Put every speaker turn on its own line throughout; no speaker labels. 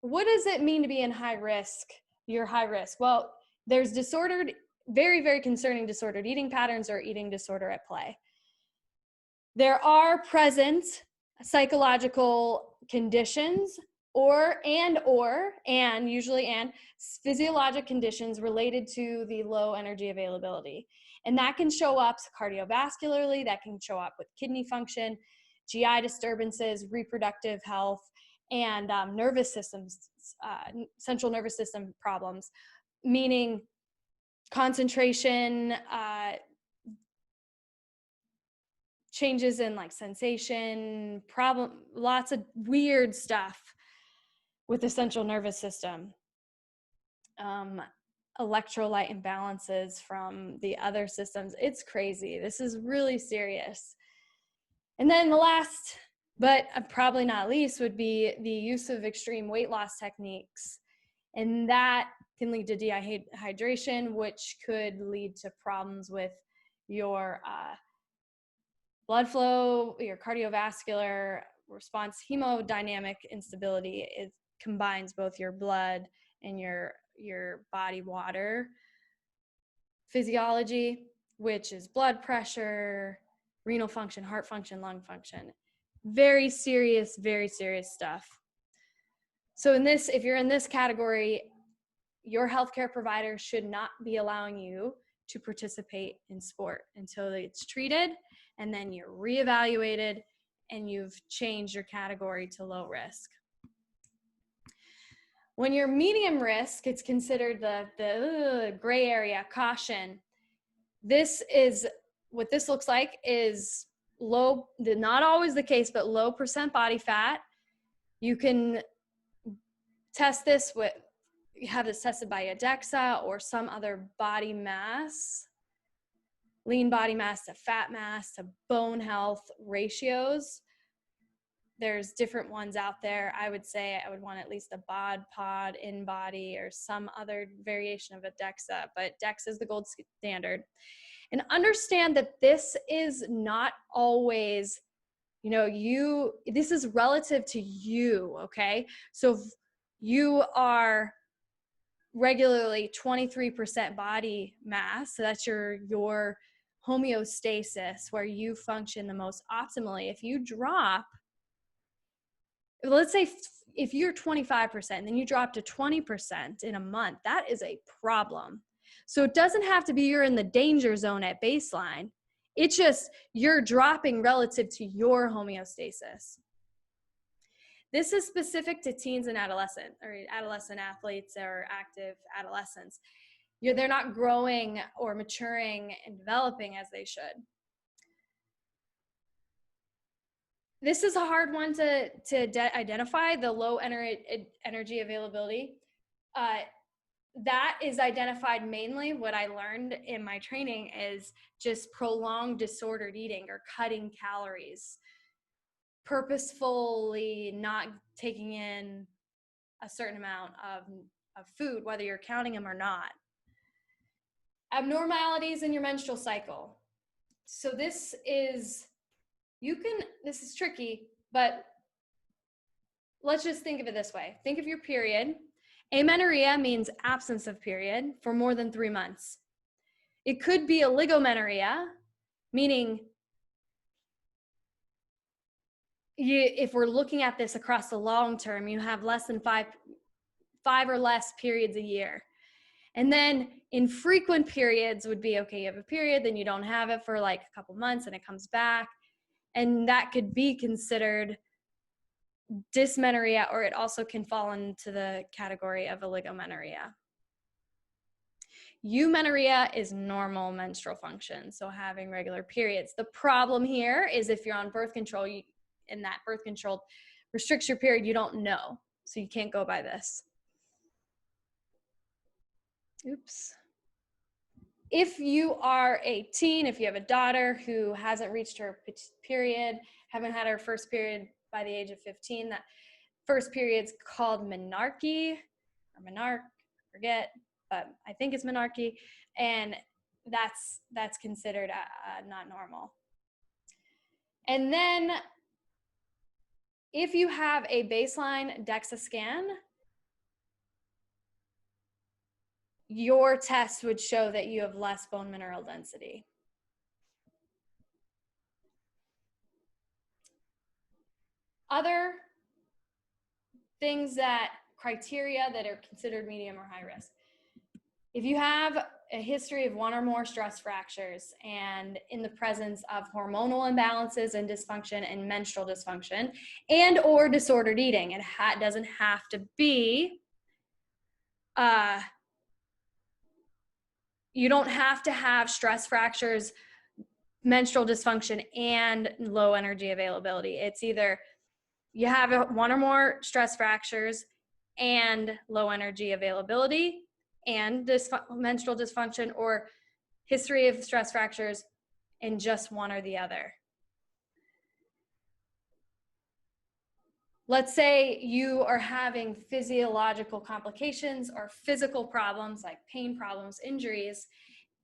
what does it mean to be in high risk? You're high risk. Well, there's very, very concerning disordered eating patterns or eating disorder at play. There are present psychological conditions and usually physiologic conditions related to the low energy availability. And that can show up cardiovascularly, that can show up with kidney function, GI disturbances, reproductive health, and nervous systems, central nervous system problems, meaning concentration, changes in like sensation, lots of weird stuff with the central nervous system. Electrolyte imbalances from the other systems. It's crazy. This is really serious. And then the last, but probably not least, would be the use of extreme weight loss techniques. And that can lead to dehydration, which could lead to problems with your blood flow, your cardiovascular response. Hemodynamic instability, it combines both your blood and your body water physiology, which is blood pressure, renal function, heart function, lung function. Very serious stuff. So if you're in this category, your healthcare provider should not be allowing you to participate in sport until it's treated, and then you're reevaluated and you've changed your category to low risk. When you're medium risk, it's considered the gray area, caution. What this looks like is low, not always the case, but low % body fat. You can test this have this tested by a DEXA or some other body mass, lean body mass to fat mass to bone health ratios. There's different ones out there. I would say I would want at least a bod pod in body or some other variation of a DEXA, but DEXA is the gold standard. And understand that this is not always, this is relative to you, okay? So if you are regularly 23% body mass, so that's your homeostasis, where you function the most optimally. If you drop, let's say if you're 25%, then you drop to 20% in a month, that is a problem. So it doesn't have to be you're in the danger zone at baseline. It's just you're dropping relative to your homeostasis. This is specific to teens and adolescent athletes or active adolescents. They're not growing or maturing and developing as they should. This is a hard one to identify, the low energy availability. That is identified mainly, what I learned in my training is just prolonged disordered eating or cutting calories, purposefully not taking in a certain amount of food, whether you're counting them or not. Abnormalities in your menstrual cycle. So this is tricky, but let's just think of it this way. Think of your period. Amenorrhea means absence of period for more than 3 months. It could be oligomenorrhea, meaning if we're looking at this across the long term, you have less than five or less periods a year. And then infrequent periods would be, okay, you have a period, then you don't have it for like a couple months and it comes back. And that could be considered dysmenorrhea, or it also can fall into the category of oligomenorrhea. Eumenorrhea is normal menstrual function, so having regular periods. The problem here is if you're on birth control, and that birth control restricts your period, you don't know, so you can't go by this. Oops. If you are a teen, if you have a daughter who hasn't reached her period, haven't had her first period by the age of 15, that first period's called menarche or menarche, forget, but I think it's menarche, and that's considered not normal. And then if you have a baseline DEXA scan, your test would show that you have less bone mineral density. Other things criteria that are considered medium or high risk. If you have a history of one or more stress fractures and in the presence of hormonal imbalances and dysfunction and menstrual dysfunction and or disordered eating, it doesn't have to be, you don't have to have stress fractures, menstrual dysfunction, and low energy availability. It's either you have one or more stress fractures and low energy availability and menstrual dysfunction, or history of stress fractures and just one or the other. Let's say you are having physiological complications or physical problems like pain problems, injuries,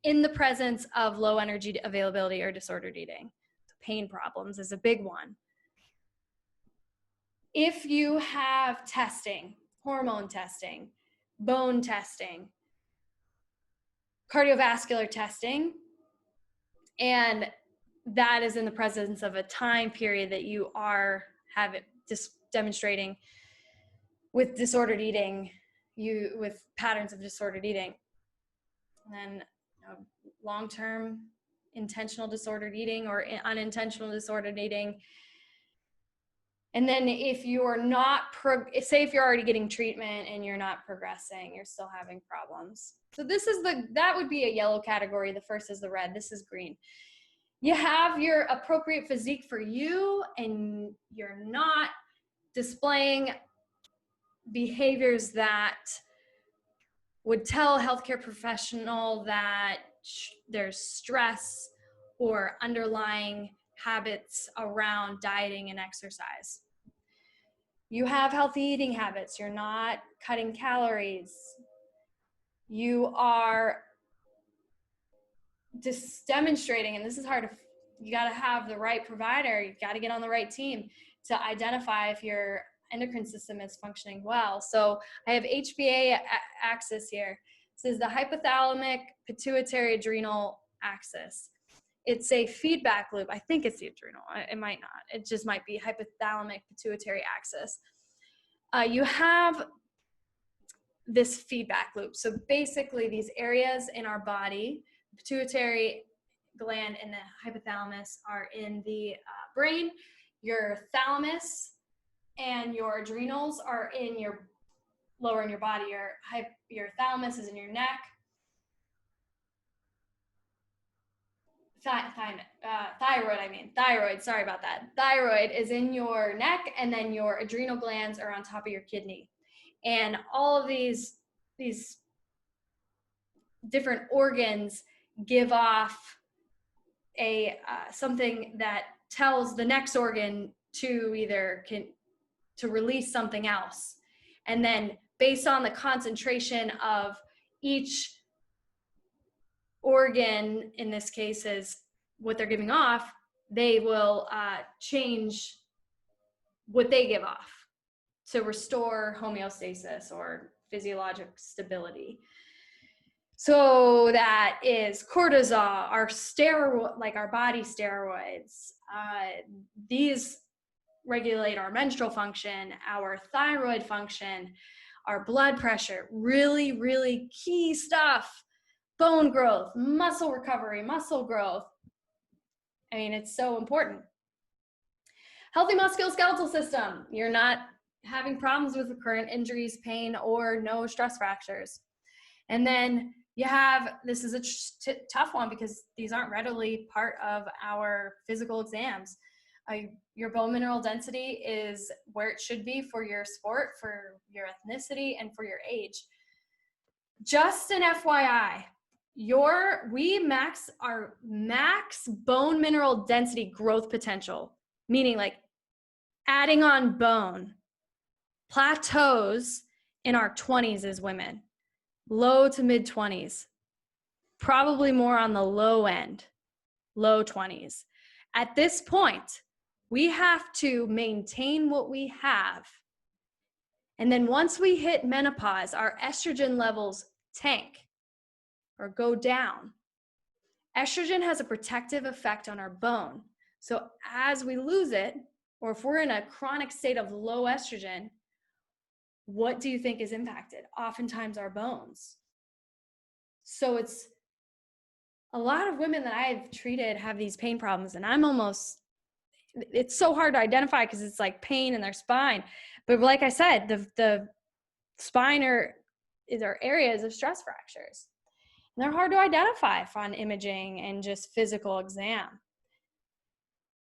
in the presence of low energy availability or disordered eating. Pain problems is a big one. If you have testing, hormone testing, bone testing, cardiovascular testing, and that is in the presence of a time period that you are demonstrating with disordered eating, with patterns of disordered eating, and then long-term intentional disordered eating or unintentional disordered eating. And then if you're not, say if you're already getting treatment and you're not progressing, you're still having problems. So that would be a yellow category. The first is the red, this is green. You have your appropriate physique for you and you're not displaying behaviors that would tell a healthcare professional that there's stress or underlying habits around dieting and exercise. You have healthy eating habits. You're not cutting calories. You are just demonstrating, and this is hard, you got to have the right provider. You've got to get on the right team to identify if your endocrine system is functioning well. So I have HPA axis here. This is the hypothalamic pituitary adrenal axis. It's a feedback loop. I think it's the adrenal. It might not. It just might be hypothalamic pituitary axis. You have this feedback loop. So basically these areas in our body, the pituitary gland and the hypothalamus are in the brain. Your thalamus and your adrenals are lower in your body. Your thalamus is in your neck. Thyroid, sorry about that. Thyroid is in your neck, and then your adrenal glands are on top of your kidney. And all of these different organs give off something that tells the next organ to release something else. And then based on the concentration of each organ, in this case is what they're giving off, they will change what they give off to restore homeostasis or physiologic stability. So that is cortisol, our steroid, like our body steroids. These regulate our menstrual function, our thyroid function, our blood pressure, really, really key stuff. Bone growth, muscle recovery, muscle growth. I mean, it's so important. Healthy musculoskeletal system. You're not having problems with recurrent injuries, pain, or no stress fractures. And then you have, this is a tough one because these aren't readily part of our physical exams. Your bone mineral density is where it should be for your sport, for your ethnicity, and for your age. Just an FYI, we max our max bone mineral density growth potential, meaning like adding on bone, plateaus in our 20s as women, low to mid 20s, probably more on the low end, low 20s. At this point, we have to maintain what we have. And then once we hit menopause, our estrogen levels tank. or go down. Estrogen has a protective effect on our bone. So as we lose it, or if we're in a chronic state of low estrogen, what do you think is impacted? Oftentimes our bones. So it's a lot of women that I've treated have these pain problems, and it's so hard to identify because it's like pain in their spine. But like I said, the spine are areas of stress fractures. And they're hard to identify on imaging and just physical exam.